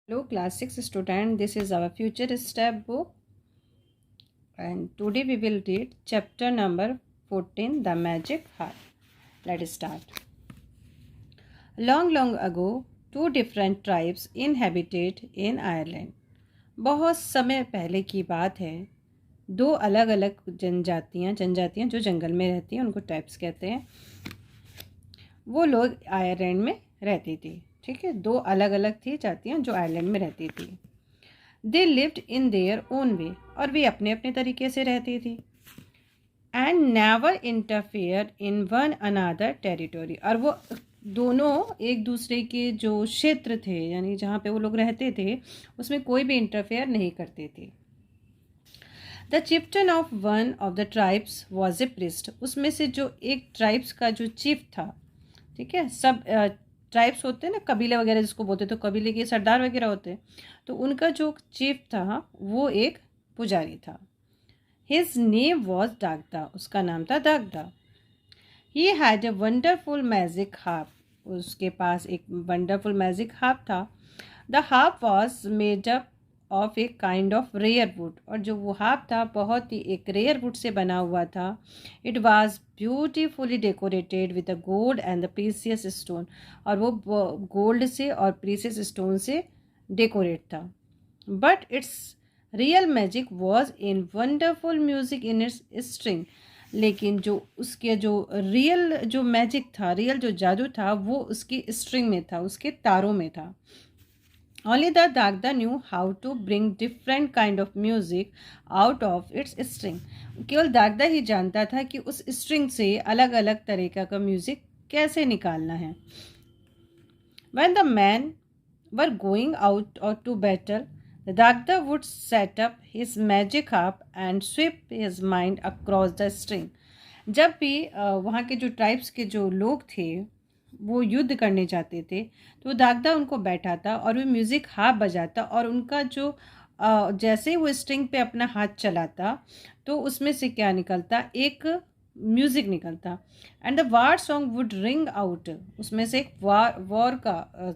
Hello, class 6 student. This is our future step book, and today we will read chapter number 14, The Magic Heart. Let's start. Long, long ago, two different tribes inhabited in Ireland. बहुत समय पहले की बात है. दो अलग अलग जनजातियाँ जो जंगल में रहती हैं उनको ट्राइब्स कहते हैं. वो लोग आयरलैंड में रहती थी. ठीक है, दो अलग अलग थी जातियाँ जो आयरलैंड में रहती थी. They lived in their own way, और वे अपने अपने तरीके से रहती थी. And never interfere in one another territory, और वो दोनों एक दूसरे के जो क्षेत्र थे यानी जहाँ पे वो लोग रहते थे उसमें कोई भी इंटरफेयर नहीं करते थे. The chieftain of one of the tribes was a priest, उसमें से जो एक ट्राइब्स का जो चीफ था. ठीक है, सब ट्राइब्स होते हैं ना, कबीले वगैरह जिसको बोलते, तो कबीले के सरदार वगैरह होते हैं, तो उनका जो चीफ था वो एक पुजारी था. हिज नेम वॉज दागदा, उसका नाम था Dagda. He had a wonderful magic harp, उसके पास एक वंडरफुल मैजिक हार्प था. The harp was made up of a kind of rare wood, और जो वो हार्प था बहुत ही एक रेयर वुड से बना हुआ था. It was beautifully decorated with the gold and the precious stone, और वो गोल्ड से और प्रीसियस स्टोन से डेकोरेट था. But it's real magic was in wonderful music in its string, लेकिन जो उसके जो रियल जो मैजिक था, रियल जो जादू था वो उसकी स्ट्रिंग में था, उसके तारों में था. Only the Dagda knew how to bring different kind of music out of its string. केवल दागदा ही जानता था कि उस स्ट्रिंग से अलग अलग तरीका का म्यूजिक कैसे निकालना है. When the men were going out or to battle, the Dagda would set up his magic harp and sweep his mind across the string. जब भी वहाँ के जो ट्राइब्स के जो लोग थे वो युद्ध करने जाते थे तो दागदा उनको बैठाता और वो म्यूज़िक हाथ बजाता, और उनका जो जैसे ही वो स्ट्रिंग पे अपना हाथ चलाता तो उसमें से क्या निकलता, एक म्यूज़िक निकलता. And the war song would ring out, उसमें से एक वॉर का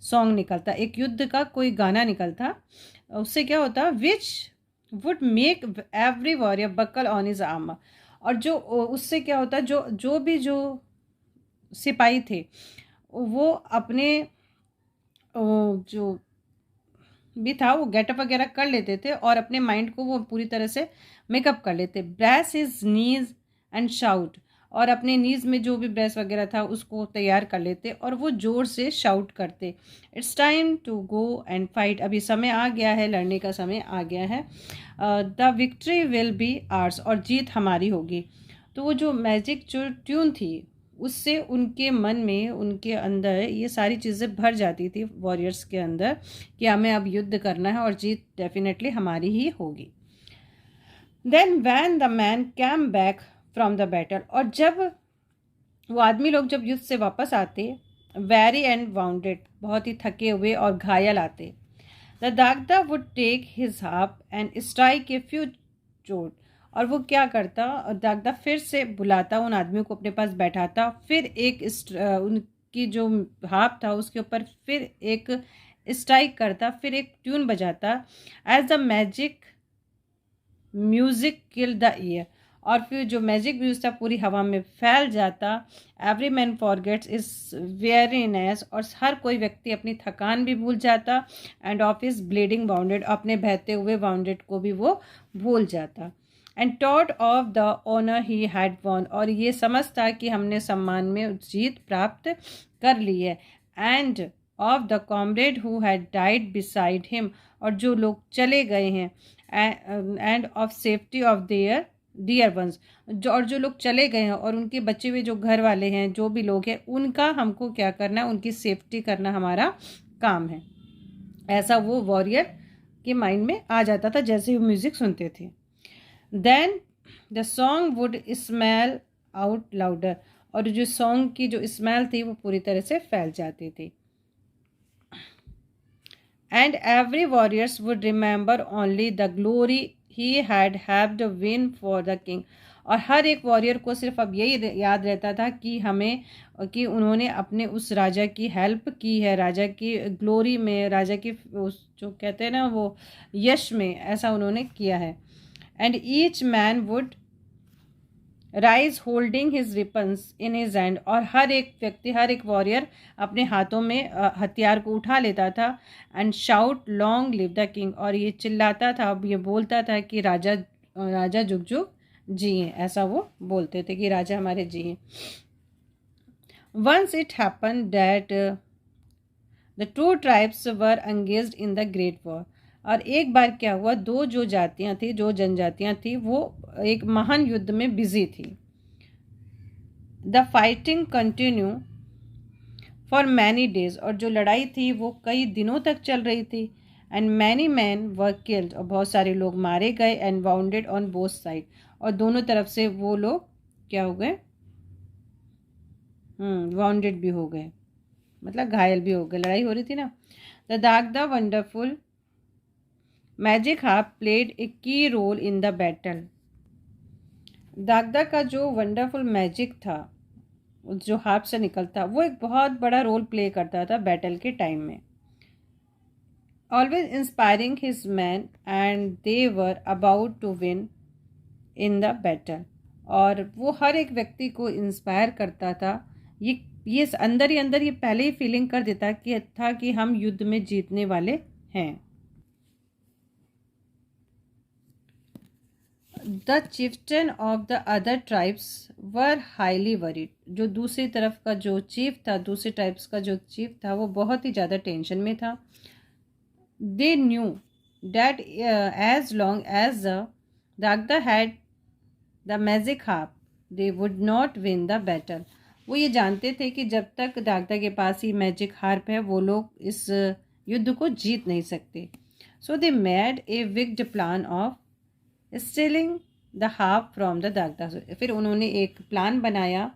सॉन्ग निकलता, एक युद्ध का कोई गाना निकलता. उससे क्या होता, which would make every warrior buckle on his armour, और जो उससे क्या होता, जो जो भी जो सिपाही थे वो अपने जो भी था वो गेटअप वगैरह कर लेते थे और अपने माइंड को वो पूरी तरह से मेकअप कर लेते. Brace his knees and shout, और अपने नीज में जो भी ब्रेस वगैरह था उसको तैयार कर लेते और वो जोर से शाउट करते, it's time to go and fight, अभी समय आ गया है, लड़ने का समय आ गया है. The victory will be ours, और जीत हमारी होगी. तो वो जो मैजिक जो ट्यून थी उससे उनके मन में, उनके अंदर ये सारी चीज़ें भर जाती थी वॉरियर्स के अंदर कि हमें अब युद्ध करना है और जीत डेफिनेटली हमारी ही होगी. Then when the man came back from the battle, और जब वो आदमी लोग जब युद्ध से वापस आते, वेरी एंड वाउंडेड, बहुत ही थके हुए और घायल आते, the Dagda would take his harp and strike a few chords, और वो क्या करता, दागदा फिर से बुलाता उन आदमियों को अपने पास बैठाता, फिर एक उनकी जो हार्प था उसके ऊपर फिर एक स्ट्राइक करता, फिर एक ट्यून बजाता, as the magic music fill the air, और फिर जो मैजिक म्यूजिक था पूरी हवा में फैल जाता. Every man forgets his weariness, और हर कोई व्यक्ति अपनी थकान भी भूल जाता. And of his bleeding wounded, अपने बहते हुए बाउंडेड को भी वो भूल जाता. And thought of the honour he had won, और ये समझता कि हमने सम्मान में जीत प्राप्त कर ली है. And of the comrade who had died beside him, और जो लोग चले गए हैं, and of safety of their dear ones, और जो लोग चले गए हैं और उनके बचे हुए जो घर वाले हैं, जो भी लोग हैं, उनका हमको क्या करना है, उनकी सेफ्टी करना हमारा काम है. ऐसा वो वॉरियर के माइंड में आ जाता था जैसे वो म्यूज़िक सुनते थे. Then the song would swell out louder, और जो सॉन्ग की जो स्मेल थी वो पूरी तरह से फैल जाती थी. And every warriors would remember only the glory he had helped win for the king, और हर एक वॉरियर को सिर्फ अब यही याद रहता था कि उन्होंने अपने उस राजा की हेल्प की है, राजा की ग्लोरी में, राजा की उस जो कहते हैं ना वो यश में, ऐसा उन्होंने किया है। And each man would rise holding his weapons in his hand, और हर एक व्यक्ति, हर एक वॉरियर अपने हाथों में हथियार को उठा लेता था। And shout long live the king, और ये चिल्लाता था, अब ये बोलता था कि राजा जुग जुग जिए, ऐसा वो बोलते थे कि राजा हमारे जिए। Once it happen that the two tribes were engaged in the great war, और एक बार क्या हुआ, दो जो जातियां थी, जो जनजातियां थी, वो एक महान युद्ध में बिजी थी। The fighting continue for many days, और जो लड़ाई थी वो कई दिनों तक चल रही थी। And many man were killed, और बहुत सारे लोग मारे गए। And bounded on both side, और दोनों तरफ से वो लोग क्या हो गए, वाउंडेड भी हो गए, मतलब घायल भी हो गए, लड़ाई हो रही थी ना। The Dagda wonderful magic harp played a key role in the battle, Dagda का जो वंडरफुल मैजिक था, जो हार्प से निकलता, वो एक बहुत बड़ा रोल प्ले करता था बैटल के टाइम में। Always inspiring his man and they were about to win in the battle, और वो हर एक व्यक्ति को इंस्पायर करता था। ये अंदर ही अंदर ये पहले ही फीलिंग कर देता कि हम युद्ध में जीतने वाले हैं। The chieftain of the other tribes were highly worried, जो दूसरी तरफ का जो चीफ था, दूसरे ट्राइब्स का जो चीफ था, वो बहुत ही ज़्यादा टेंशन में था। They knew that as long as the Dagda had the magic harp they would not win the battle, वो ये जानते थे कि जब तक दागदा के पास ही मैजिक हार्प है, वो लोग इस युद्ध को जीत नहीं सकते। So they made a wicked plan of stealing the harp from the Dagda, फिर उन्होंने एक प्लान बनाया,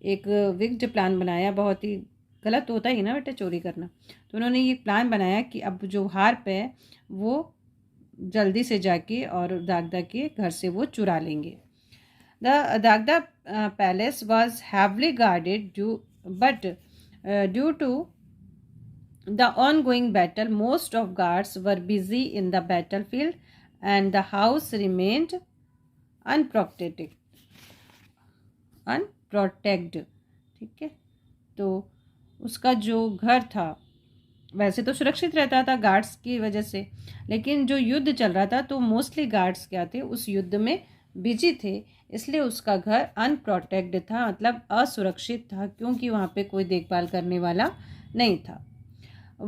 एक विग्ड प्लान बनाया, बहुत ही गलत होता ही ना बेटा चोरी करना। तो उन्होंने ये प्लान बनाया कि अब जो हार्प है वो जल्दी से जाके और दागदा के घर से वो चुरा लेंगे। The Dagda palace was heavily guarded but due to the ongoing battle, most of guards were busy in the battlefield and the house remained unprotected. ठीक है, तो उसका जो घर था वैसे तो सुरक्षित रहता था गार्ड्स की वजह से, लेकिन जो युद्ध चल रहा था तो मोस्टली गार्ड्स क्या थे, उस युद्ध में बिजी थे, इसलिए उसका घर अनप्रोटेक्टेड था, मतलब असुरक्षित था, क्योंकि वहाँ पे कोई देखभाल करने वाला नहीं था।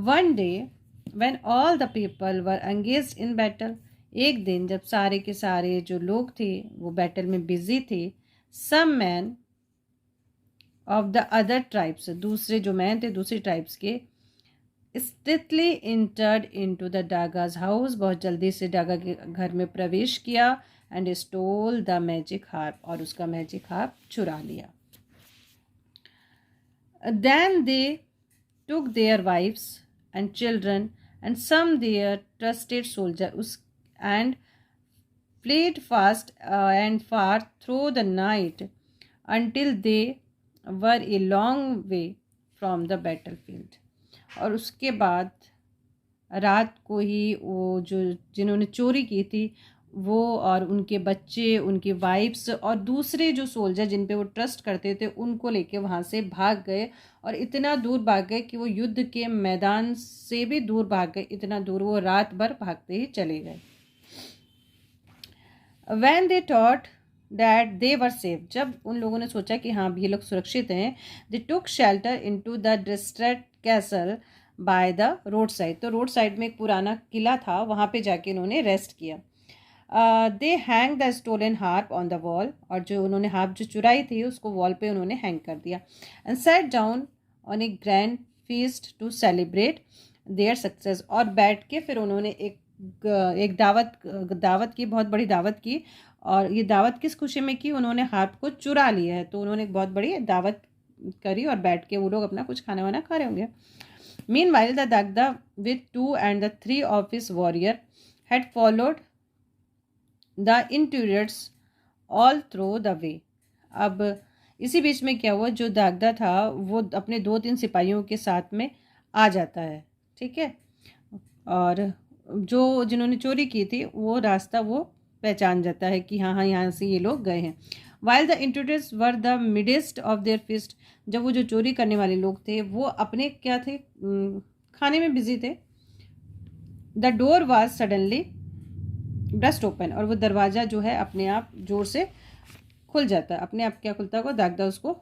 One day when all the people were engaged in battle, एक दिन जब सारे के सारे जो लोग थे वो बैटल में बिजी थे, some men of the other tribes, दूसरे जो मैन थे दूसरी ट्राइब्स के, stealthily entered into the Daga's house, बहुत जल्दी से डागा के घर में प्रवेश किया, and stole the magic harp, और उसका मैजिक हार्प चुरा लिया। Then they took their wives and children and some their trusted soldiers and fled fast and far through the night until they were a long way from the battlefield, और उसके बाद रात को ही वो जो जिन्होंने चोरी की थी वो और उनके बच्चे, उनकी वाइफ्स और दूसरे जो सोल्जर जिन पे वो ट्रस्ट करते थे उनको लेके वहाँ से भाग गए, और इतना दूर भाग गए कि वो युद्ध के मैदान से भी दूर भाग गए, इतना दूर वो रात भर भागते ही चले गए। When they thought that they were safe, जब उन लोगों ने सोचा कि हाँ ये लोग सुरक्षित हैं, they took shelter into the distressed castle by the roadside, तो रोड साइड में एक पुराना किला था, वहाँ पे जाके उन्होंने रेस्ट किया। They hang the stolen harp on the wall, और जो उन्होंने हार्प जो चुराई थी उसको वॉल पे उन्होंने हैंग कर दिया। And sat down on a grand feast to celebrate their success, और बैठ के फिर उन्होंने एक दावत की, बहुत बड़ी दावत की, और ये दावत किस खुशी में की, उन्होंने हार्प को चुरा लिया है तो उन्होंने एक बहुत बड़ी दावत करी और बैठ के वो लोग अपना कुछ खाना वाना खा रहे होंगे। Meanwhile the Dagda with 2 and 3 of his warrior had followed the intruders all through the way. अब इसी बीच में क्या हुआ, जो दागदा था वो अपने 2-3 सिपाहियों के साथ में आ जाता है, ठीक है, और जो जिन्होंने चोरी की थी वो रास्ता वो पहचान जाता है कि हाँ हाँ यहाँ से ये लोग गए हैं। While the intruders were the midst of their feast, जब वो जो चोरी करने वाले लोग थे वो अपने क्या थे, खाने में बिजी थे। The door was suddenly burst open, और वो दरवाज़ा जो है अपने आप जोर से खुल जाता है। अपने आप क्या खुलता होगा, दागदा उसको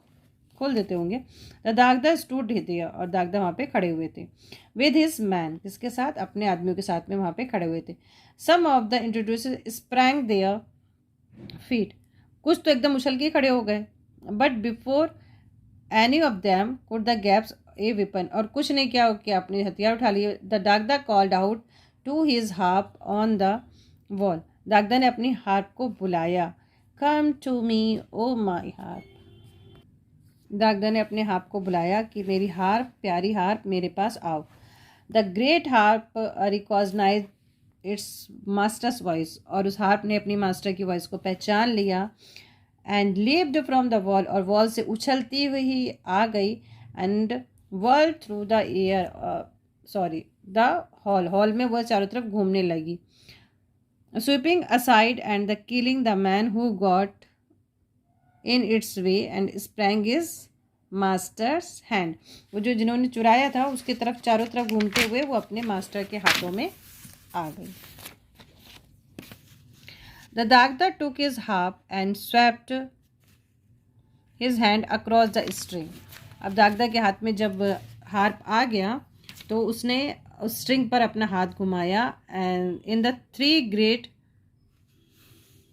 खोल देते होंगे। द दागदा स्टूड हियर, और दागदा वहाँ पे खड़े हुए थे। विद हिज मैन, किसके साथ, अपने आदमियों के साथ में वहाँ पे खड़े हुए थे। Some of the intruders sprang their feet, कुछ तो एकदम उछल के खड़े हो गए। But before any of them could द गैप्स ए वेपन, और कुछ नहीं किया कि अपने हथियार उठा लिए। The Dagda called out to his harp on the wall, Dagda ने अपनी हार्प को बुलाया। Come to me O my harp, दागदा ने अपने हार्प को बुलाया कि मेरी हार्प, प्यारी हार्प, मेरे पास आओ। The great harp recognise its master's voice, और उस हार्प ने अपनी मास्टर की वॉइस को पहचान लिया। And leaped from the wall, और वॉल से उछलती हुई आ गई। And world through the air, sorry the hall, hall में वह चारों तरफ घूमने लगी। Sweeping aside and the killing the man who got in its way and sprang is masters hand, वो जो जिन्होंने चुराया था उसकी तरफ चारों तरफ घूमते हुए वो अपने मास्टर के हाथों में आ गई। The Dagda took his harp and swept his hand across the string, अब दागदा के हाथ में जब हार्प आ गया तो उसने उस स्ट्रिंग पर अपना हाथ घुमाया। And in the 3 great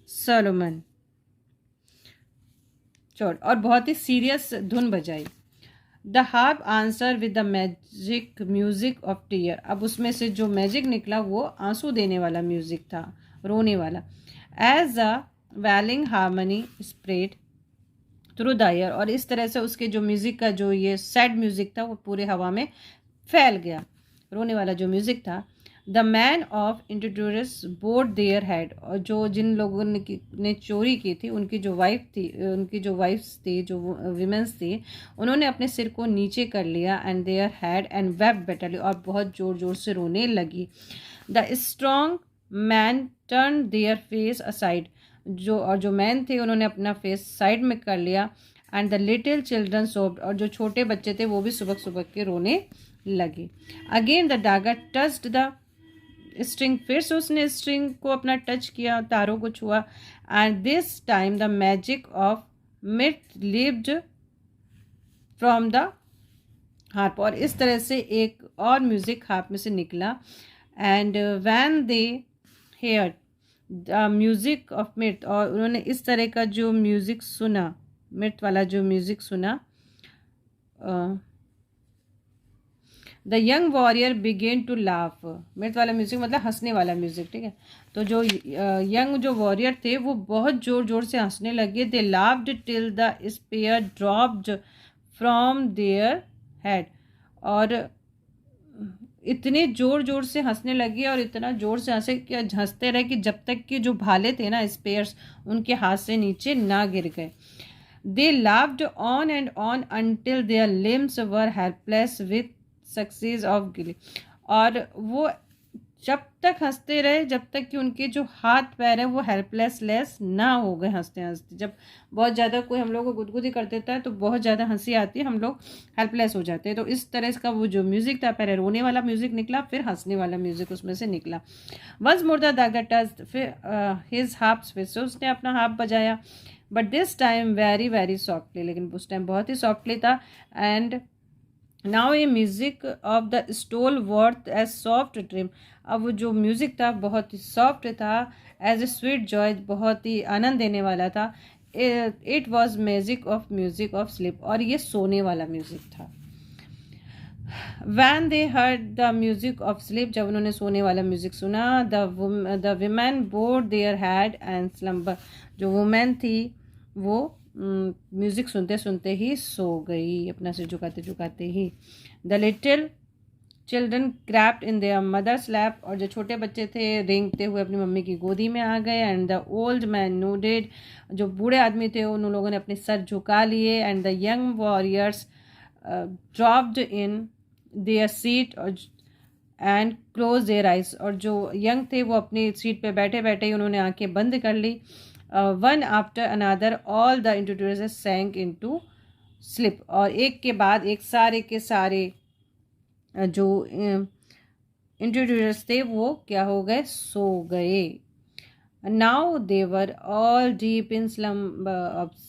solemn chord, और बहुत ही सीरियस धुन बजाई। The harp answer with the magic music of tears, अब उसमें से जो मैजिक निकला वो आंसू देने वाला म्यूजिक था, रोने वाला। As a wailing harmony spread through the air, और इस तरह से उसके जो म्यूजिक का जो ये सैड म्यूजिक था वो पूरे हवा में फैल गया, रोने वाला जो म्यूजिक था। The man of introduce board there head, और जो जिन लोगों ने चोरी की थी उनकी जो वाइफ्स थी, जो विमेंस थी, उन्होंने अपने सिर को नीचे कर लिया। And their head and wept bitterly, और बहुत ज़ोर ज़ोर से रोने लगी। The strong man turn their face aside, जो मैन थे उन्होंने अपना फेस साइड में कर लिया। एंड द लिटिल चिल्ड्रन सोब्ड, और जो छोटे बच्चे थे वो भी सुबह सुबह के रोने लगे। Again the Dagar touched the string, फिर से उसने स्ट्रिंग को अपना टच किया, तारों को छुआ। And this time the magic of मिट लिव्ड फ्रॉम द हार्प, और इस तरह से एक और म्यूजिक हार्प में से निकला। And when they hear the music of mirth, और उन्होंने इस तरह का जो म्यूजिक सुना, मिट वाला जो म्यूजिक सुना, the young warrior began to laugh, mirth वाला म्यूजिक मतलब हंसने वाला म्यूजिक, ठीक है। तो जो यंग जो वॉरियर थे वो बहुत ज़ोर ज़ोर से हंसने लगे। They laughed till the spear dropped from their head, और इतने ज़ोर ज़ोर से हंसने लगे और इतना ज़ोर से हंसते रहे कि जब तक कि जो भाले थे ना, स्पेयर्स, उनके हाथ से नीचे ना गिर गए। They laughed on and on until their limbs were helpless with success of glee, और वो जब तक हंसते रहे जब तक कि उनके जो हाथ पैर हैं वो हेल्पलेस ना हो गए हंसते हंसते। जब बहुत ज़्यादा कोई हम लोग को गुदगुदी कर देता है तो बहुत ज़्यादा हंसी आती है, हम लोग हेल्पलेस हो जाते हैं। तो इस तरह का वो जो म्यूज़िक था, पहले रोने वाला म्यूज़िक निकला, फिर हंसने वाला म्यूज़िक उसमें से निकला। Once more the Dagda touch, फिर हिज हार्प्स, फिर से उसने अपना हार्प बजाया, but this time very very softly, लेकिन उस टाइम बहुत ही सॉफ्टली था। And now a music of the stole forth as soft dream, अब वो जो म्यूज़िक था बहुत ही सॉफ्ट था, एज ए स्वीट जॉय, बहुत ही आनंद देने वाला था। It was music of sleep, और ये सोने वाला म्यूज़िक था। When they heard the music of sleep, जब उन्होंने सोने वाला म्यूजिक सुना, the women bowed their head and slumber, जो वुमेन थी वो म्यूज़िक सुनते सुनते ही सो गई, अपना सिर झुकाते झुकाते ही। The little children crept in their mother's lap, और जो छोटे बच्चे थे रेंगते हुए अपनी मम्मी की गोदी में आ गए। And the old man nodded, जो बूढ़े आदमी थे उन लोगों ने अपने सर झुका लिए। And the young warriors dropped in their seat और एंड क्लोज देयर आइज, और जो यंग थे वो अपनी सीट पे बैठे बैठे ही उन्होंने आंखें बंद कर ली। One after another all the intruders sank into sleep, और एक के बाद एक सारे के सारे जो इंट्रोड्यूसर्स थे वो क्या हो गए, सो गए। Now they were all deep in slumber,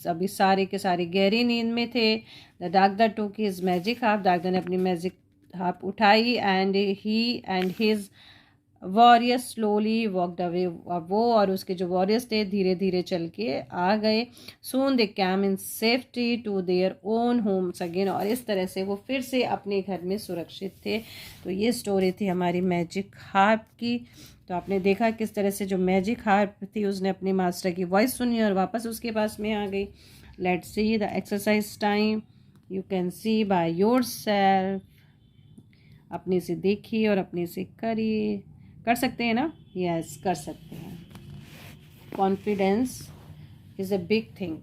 अभी सारे के सारे गहरी नींद में थे। The Dagda took his magic harp, Dagda ने अपनी मैजिक हाफ उठाई। And he and his warriors slowly walked away, वो और उसके जो वॉरियर्स थे धीरे धीरे चल के आ गए। Soon they came in safety to their own homes again, और इस तरह से वो फिर से अपने घर में सुरक्षित थे। तो ये स्टोरी थी हमारी मैजिक हार्प की। तो आपने देखा किस तरह से जो मैजिक हार्प थी उसने अपनी मास्टर की वॉइस सुनी और वापस उसके पास में आ गई। Let's see the exercise time, you can see by your self, अपने से देखिए और अपने से करिए। कर सकते हैं ना? यस, कर सकते हैं। Confidence is a big thing,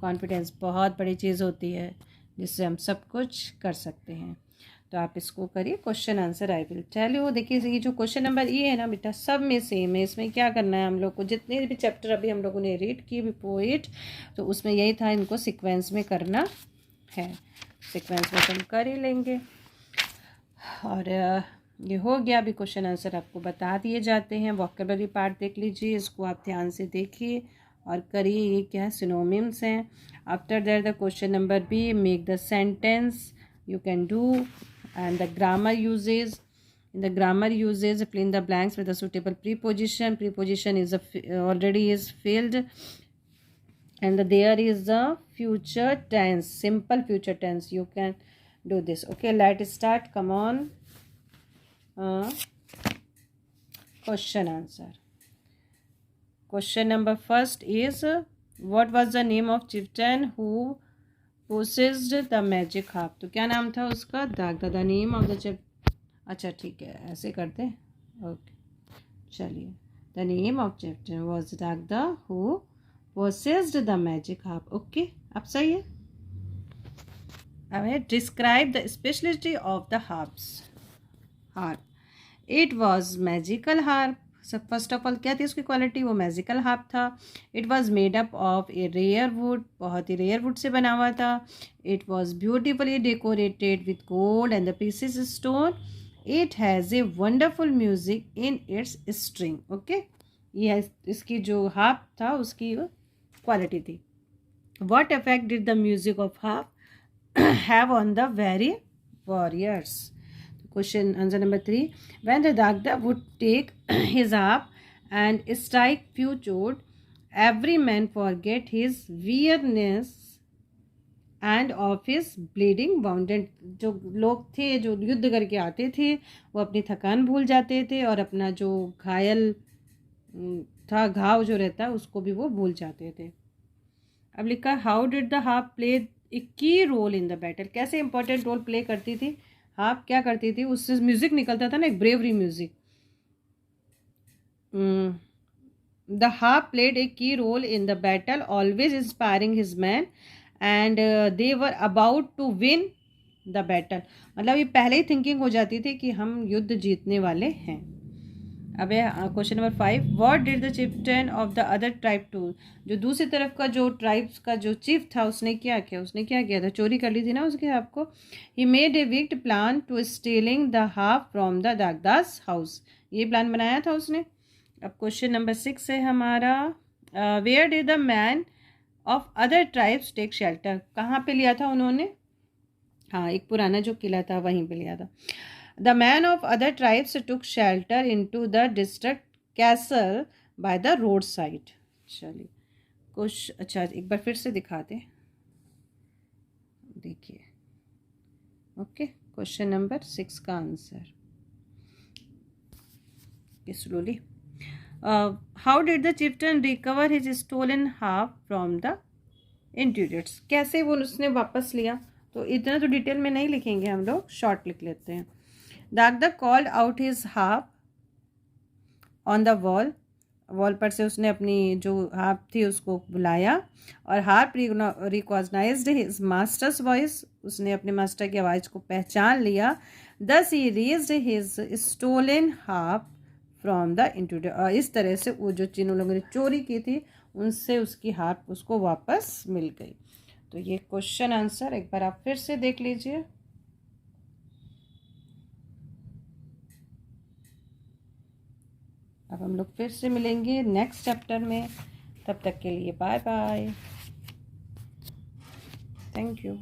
confidence बहुत बड़ी चीज़ होती है जिससे हम सब कुछ कर सकते हैं। तो आप इसको करिए। Question answer I will tell you. देखिए ये जो क्वेश्चन नंबर ये है ना बेटा, सब में सेम है। इसमें क्या करना है हम लोग को, जितने भी चैप्टर अभी हम लोगों ने रीड किए बिफोर इट, तो उसमें यही था, इनको सीक्वेंस में करना है। सीक्वेंस में हम कर ही लेंगे। और ये हो गया। अभी क्वेश्चन आंसर आपको बता दिए जाते हैं। वोकैबुलरी पार्ट देख लीजिए, इसको आप ध्यान से देखिए और करिए। ये क्या है, सिनोनिम्स हैं। After that the question number B, make the sentence, you can do, and the grammar uses. In the grammar uses, fill in the blanks with a suitable preposition. Preposition is already is filled, and there is the future tense, simple future tense. You can do this. Okay, let's start. Come on. Question answer. Question number first is, what was the name of chieftain who possessed the magic harp? तो क्या नाम था उसका? Dagda, the name of the chief. अच्छा ठीक है, ऐसे करते हैं। ओके चलिए, the name of chieftain was Dagda who possessed the magic harp. Okay, अब सही है। अब है describe the speciality of the harps. Harp it was magical harp. सब फर्स्ट ऑफ ऑल क्या थी उसकी क्वालिटी, वो मैजिकल हार्प था। It was made up of a rare wood, बहुत ही रेयर वुड से बना हुआ था। It was beautifully decorated with gold and the pieces stone. It has a wonderful music in its string. Okay, ये इसकी जो harp था उसकी क्वालिटी थी। What effect did the music of harp have on the very warriors? Question answer number 3. When the Dagda would take his harp and strike few chord, every man forget his weariness and of his bleeding wounded. जो लोग थे जो युद्ध करके आते थे वो अपनी थकान भूल जाते थे और अपना जो घायल था, घाव जो रहता उसको भी वो भूल जाते थे। अब लिखा, how did the harp play A key role in the battle? कैसे इंपॉर्टेंट रोल प्ले करती थी हार्प? क्या करती थी, उससे म्यूजिक निकलता था ना, एक bravery music. The harp played a key role in the battle, always inspiring his man and they were about to win the battle. मतलब ये पहले ही थिंकिंग हो जाती थी कि हम युद्ध जीतने वाले हैं। अब question number 5. What did the chieftain of the other tribe do? जो दूसरी तरफ का जो ट्राइब्स का जो चीफ था उसने क्या किया? उसने क्या किया था? चोरी कर ली थी ना उसके हार्प को। He made a wicked plan to stealing the harp from the Dagda's house. ये प्लान बनाया था उसने। अब क्वेश्चन नंबर 6 है हमारा, where did the man of other tribes take shelter? कहाँ पे लिया था उन्होंने? हाँ, एक पुराना जो किला था वहीं पे लिया था। The man of other tribes took shelter into the district castle by the roadside. चलिए कुछ अच्छा एक बार फिर से दिखाते, देखिए। ओके, क्वेश्चन नंबर 6 का answer slowly. How did the chieftain recover his stolen harp from the intruders? कैसे वो उसने वापस लिया? तो इतना तो डिटेल में नहीं लिखेंगे हम लोग, शॉर्ट लिख लेते हैं। Dagda called out his harp on the wall, wall पर से उसने अपनी जो हार्प थी उसको बुलाया, और harp recognised his master's voice, उसने अपने मास्टर की आवाज़ को पहचान लिया। Thus he raised his stolen harp from the intruder, इस तरह से वो जो जिन लोगों ने चोरी की थी उनसे उसकी हार्प उसको वापस मिल गई। तो ये क्वेश्चन आंसर एक बार आप फिर से देख लीजिए। अब हम लोग फिर से मिलेंगे नेक्स्ट चैप्टर में, तब तक के लिए बाय बाय, थैंक यू।